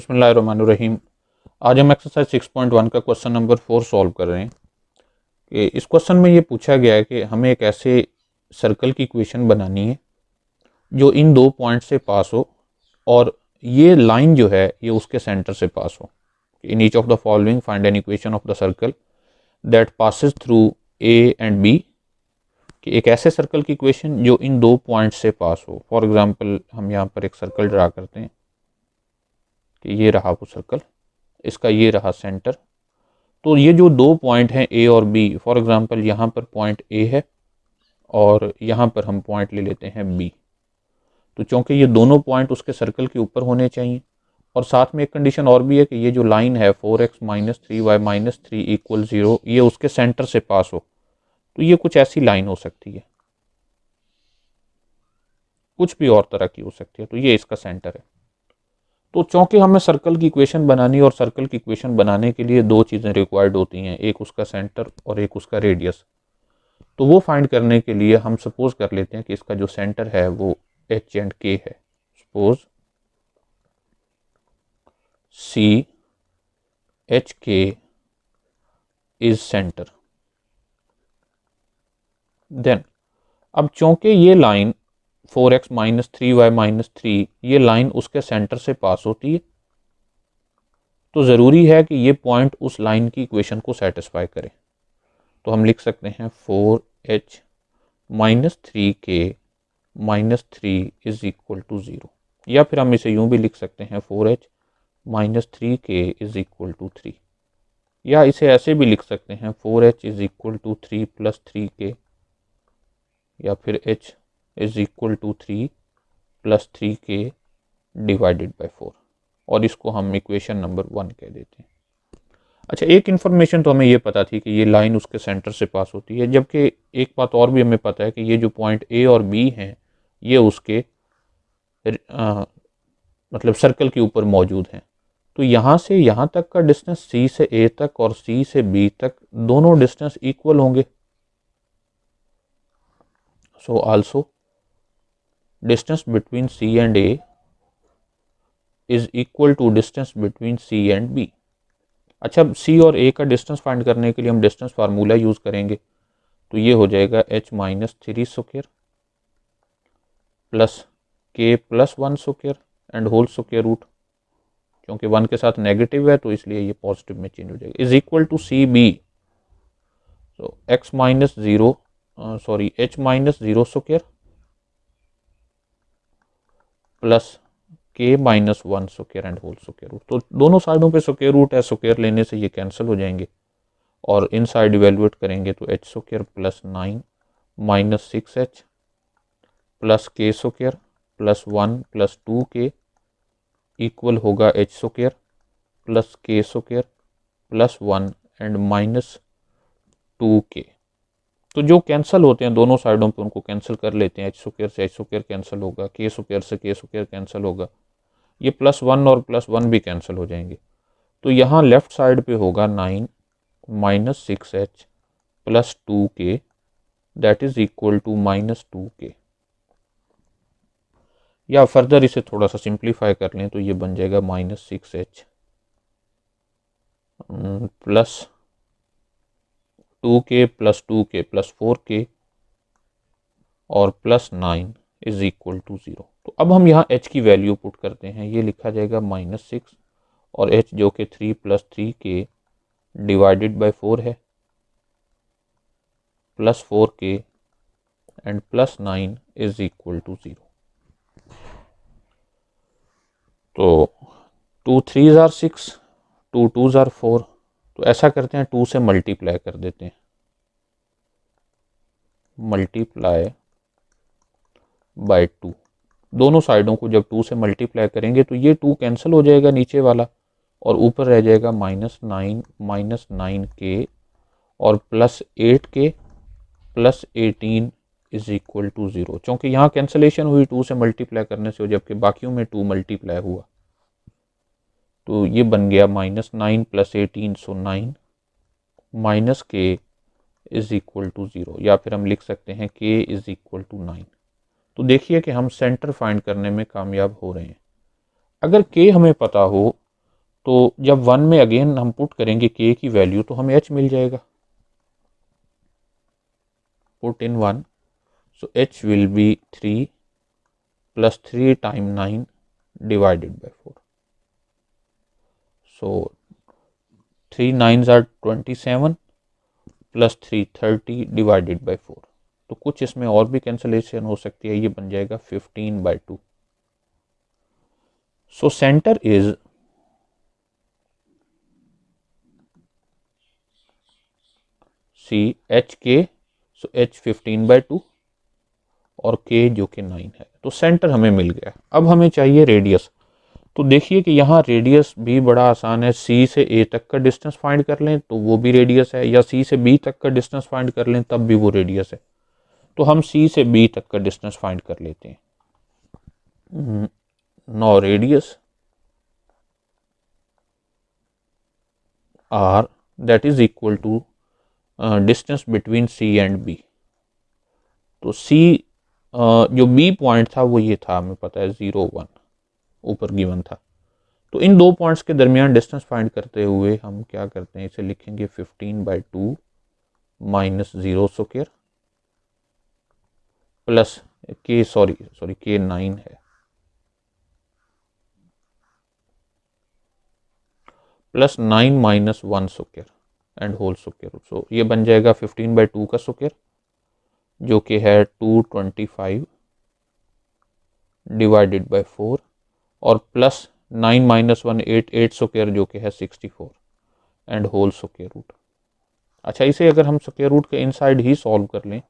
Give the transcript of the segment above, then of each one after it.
बिस्मिल्लाहिर्रहमानिर्रहीम। आज हम एक्सरसाइज 6.1 का क्वेश्चन नंबर 4 सॉल्व कर रहे हैं कि इस क्वेश्चन में ये पूछा गया है कि हमें एक ऐसे सर्कल की इक्वेशन बनानी है जो इन दो पॉइंट से पास हो और ये लाइन जो है ये उसके सेंटर से पास हो। In each of the following find an equation of the circle that passes through A and B. कि एक ऐसे सर्कल की इक्वेशन जो इन दो पॉइंट से पास हो। फॉर एग्जांपल हम यहाँ पर एक सर्कल ड्रा करते हैं कि ये रहा वो सर्कल, इसका ये रहा सेंटर। तो ये जो दो पॉइंट हैं ए और बी, फॉर एग्जांपल यहाँ पर पॉइंट ए है और यहाँ पर हम पॉइंट ले लेते हैं बी। तो चूंकि ये दोनों पॉइंट उसके सर्कल के ऊपर होने चाहिए और साथ में एक कंडीशन और भी है कि ये जो लाइन है 4x - 3y - 3 = 0 ये उसके सेंटर से पास हो। तो ये कुछ ऐसी लाइन हो सकती है, कुछ भी और तरह की हो सकती है। तो ये इसका सेंटर है। तो चूंकि हमें सर्कल की इक्वेशन बनानी है और सर्कल की इक्वेशन बनाने के लिए दो चीज़ें रिक्वायर्ड होती हैं, एक उसका सेंटर और एक उसका रेडियस। तो वो फाइंड करने के लिए हम सपोज कर लेते हैं कि इसका जो सेंटर है वो एच एंड के है। सपोज सी एच के इज सेंटर। देन अब चूंकि ये लाइन 4x - 3y - 3 ये लाइन उसके सेंटर से पास होती है तो ज़रूरी है कि ये पॉइंट उस लाइन की इक्वेशन को सेटिस्फाई करे। तो हम लिख सकते हैं 4h - 3k - 3 = 0, या फिर हम इसे यूं भी लिख सकते हैं 4h - 3k = 3, या इसे ऐसे भी लिख सकते हैं 4h = 3 + 3k, या फिर h = 3 + 3k / 4, और इसको हम इक्वेशन नंबर 1 कह देते हैं। अच्छा, एक इन्फॉर्मेशन तो हमें ये पता थी कि ये लाइन उसके सेंटर से पास होती है, जबकि एक बात और भी हमें पता है कि ये जो पॉइंट ए और बी हैं ये उसके मतलब सर्कल के ऊपर मौजूद हैं। तो यहाँ से यहाँ तक का डिस्टेंस सी से ए तक और सी से बी तक दोनों डिस्टेंस इक्वल होंगे। So also distance between C and A is equal to distance between C and B. अच्छा, सी और ए का डिस्टेंस फाइंड करने के लिए हम डिस्टेंस फार्मूला यूज़ करेंगे। तो ये हो जाएगा h - 3 square plus k + 1 square and whole square root. क्योंकि 1 के साथ नेगेटिव है तो इसलिए ये पॉजिटिव में चेंज हो जाएगा, is equal to C B. तो h - 0 square plus k - 1 square and whole square root. तो दोनों साइडों पे स्क्वायर रूट है, स्क्वायर लेने से ये कैंसिल हो जाएंगे और इन साइड इवेल्युएट करेंगे तो h square plus 9 - 6h plus k square plus 1 plus 2k equal होगा h square plus k square plus 1 and -2k। तो जो कैंसिल होते हैं दोनों साइडों पे उनको कैंसिल कर लेते हैं। h स्क्वायर से h स्क्वायर कैंसिल होगा, k स्क्वायर से k स्क्वायर कैंसिल होगा, ये +1 और +1 भी कैंसिल हो जाएंगे। तो यहाँ लेफ्ट साइड पे होगा 9 - 6h plus 2k that is equal to -2k। या फर्दर इसे थोड़ा सा सिंप्लीफाई कर लें तो ये बन जाएगा -6h plus 2k plus 2k plus 4k और प्लस 9 इज इक्वल टू 0। तो अब हम यहाँ h की वैल्यू पुट करते हैं। ये लिखा जाएगा -6 और h जो कि 3 + 3k / 4 है plus 4k and plus 9 is equal to 0। तो 2 3s are 6, 2 2s are 4। तो ऐसा करते हैं 2 से मल्टीप्लाई कर देते हैं, मल्टीप्लाई बाय 2। दोनों साइडों को जब 2 से मल्टीप्लाई करेंगे तो ये 2 कैंसिल हो जाएगा नीचे वाला और ऊपर रह जाएगा -9 - 9k और plus 8k plus 18 is equal to 0। क्योंकि यहाँ कैंसिलेशन हुई 2 से मल्टीप्लाई करने से, जबकि बाकियों में 2 मल्टीप्लाई हुआ। तो ये बन गया -9 + 18 so 9 minus k is equal to 0, या फिर हम लिख सकते हैं k इज इक्वल टू 9। तो देखिए कि हम सेंटर फाइंड करने में कामयाब हो रहे हैं। अगर k हमें पता हो तो जब 1 में अगेन हम पुट करेंगे k की वैल्यू तो हमें h मिल जाएगा। Put in 1, so h will be 3 plus 3 times 9 divided by 4. So 3 9s are 27 plus 3 30 divided by 4. तो कुछ इसमें और भी कैंसलेशन हो सकती है, ये बन जाएगा 15/2. So center is C h k, so h 15/2 और k जो कि 9 है। तो सेंटर हमें मिल गया। अब हमें चाहिए रेडियस। तो देखिए कि यहाँ रेडियस भी बड़ा आसान है, सी से ए तक का डिस्टेंस फाइंड कर लें तो वो भी रेडियस है, या सी से बी तक का डिस्टेंस फाइंड कर लें तब भी वो रेडियस है। तो हम सी से बी तक का डिस्टेंस फाइंड कर लेते हैं। No radius R that is equal to distance between C and B. तो सी जो बी पॉइंट था वो ये था, हमें पता है 0 1 ऊपर गिवन था। तो इन दो पॉइंट्स के दरमियान डिस्टेंस फाइंड करते हुए हम क्या करते हैं, इसे लिखेंगे 15/2 माइनस 0 स्क्वायर प्लस के के 9 है, plus 9 minus 1 square and whole square. So ये बन जाएगा 15/2 का स्क्वायर जो कि है 225 डिवाइडेड बाय 4 और प्लस 9 माइनस 1 8 स्क्वायर जो कि है 64 एंड होल स्क्वायर रूट। अच्छा, इसे अगर हम स्क्वायर रूट के इनसाइड ही सॉल्व कर लें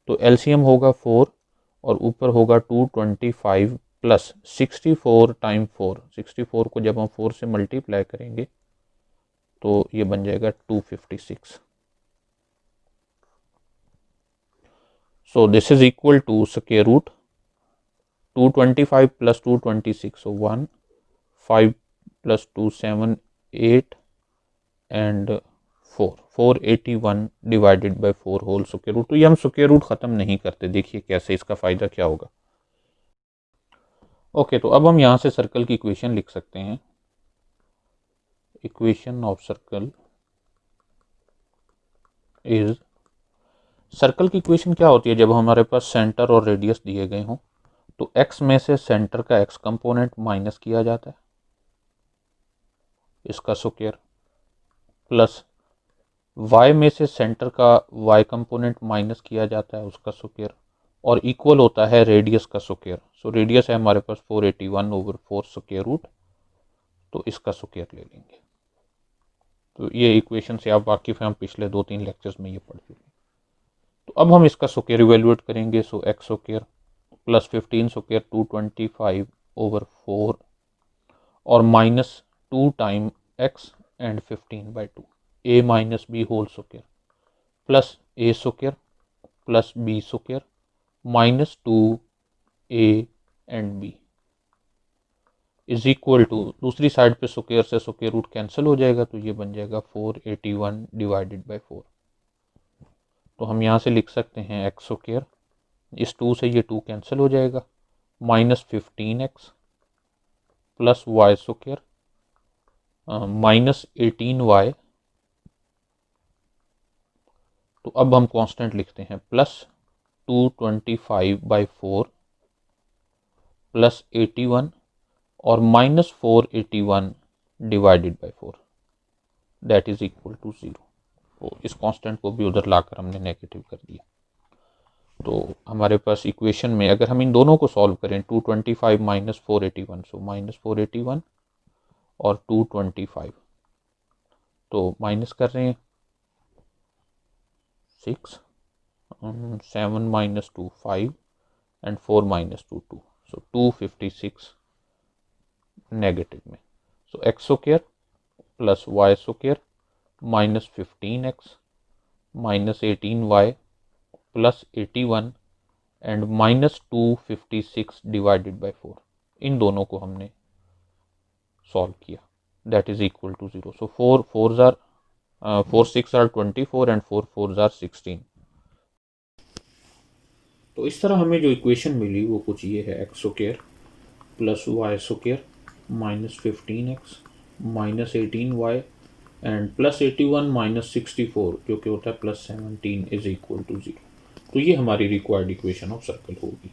तो एलसीएम होगा 4 और ऊपर होगा 225 प्लस 64 टाइम 4। 64 को जब हम 4 से मल्टीप्लाई करेंगे तो ये बन जाएगा 256। So this is equal to square root 225 plus 226, so 1 5 plus 2 7 8 and 481 divided by 4 whole square root. तो ये हम स्क्वायर रूट खत्म नहीं करते, देखिए कैसे, इसका फायदा क्या होगा। ओके, तो अब हम यहाँ से सर्कल की इक्वेशन लिख सकते हैं। Equation of circle is, circle की इक्वेशन क्या होती है, जब हमारे पास सेंटर और रेडियस दिए गए हों तो x में से सेंटर का x कंपोनेंट माइनस किया जाता है, इसका स्क्वायर, प्लस y में से सेंटर का y कंपोनेंट माइनस किया जाता है, उसका स्क्वायर, और इक्वल होता है रेडियस का स्क्वायर। सो रेडियस है हमारे पास 481/4 स्क्वायर रूट, तो इसका स्क्वायर ले लेंगे। तो ये इक्वेशन से आप वाकिफ हैं, हम पिछले 2-3 लेक्चर्स में ये पढ़ चुके हैं। तो अब हम इसका स्क्वायर इवेल्युएट करेंगे। So x square plus 15 square 225/4 और minus 2 time X and 15/2 A minus B whole square plus A square plus B square minus 2 A and B is equal to, दूसरी साइड पे स्क्वायर से square root cancel हो जाएगा तो ये बन जाएगा 481 डिवाइडेड बाय 4। तो हम यहाँ से लिख सकते हैं एक्स स्क्वायर, इस 2 से ये 2 कैंसिल हो जाएगा, minus 15x plus Y square minus 18y। तो अब हम कांस्टेंट लिखते हैं, प्लस 225/4 प्लस 81 और minus 481 divided by 4 that is equal to 0। तो इस कांस्टेंट को भी उधर लाकर हमने नेगेटिव कर दिया। तो हमारे पास इक्वेशन में अगर हम इन दोनों को सॉल्व करें, 225 माइनस 481, सो माइनस 481 और 225, तो माइनस कर रहे हैं 6, 7 minus 2 5 and 4 minus 2 2, so 256 negative में। So x square plus Y square minus 15x minus 18y plus 81 and minus 256 divided by 4, इन दोनों को हमने सॉल्व किया, that is equal to 0। So 4 4s are 4 6 are 24 and 4 4s are 16। तो इस तरह हमें जो इक्वेशन मिली वो कुछ ये है, X square plus Y square minus 15x -18y and +81 -64 जो कि होता है +17 इज इक्वल टू 0। तो ये हमारी रिक्वायर्ड इक्वेशन ऑफ सर्कल होगी।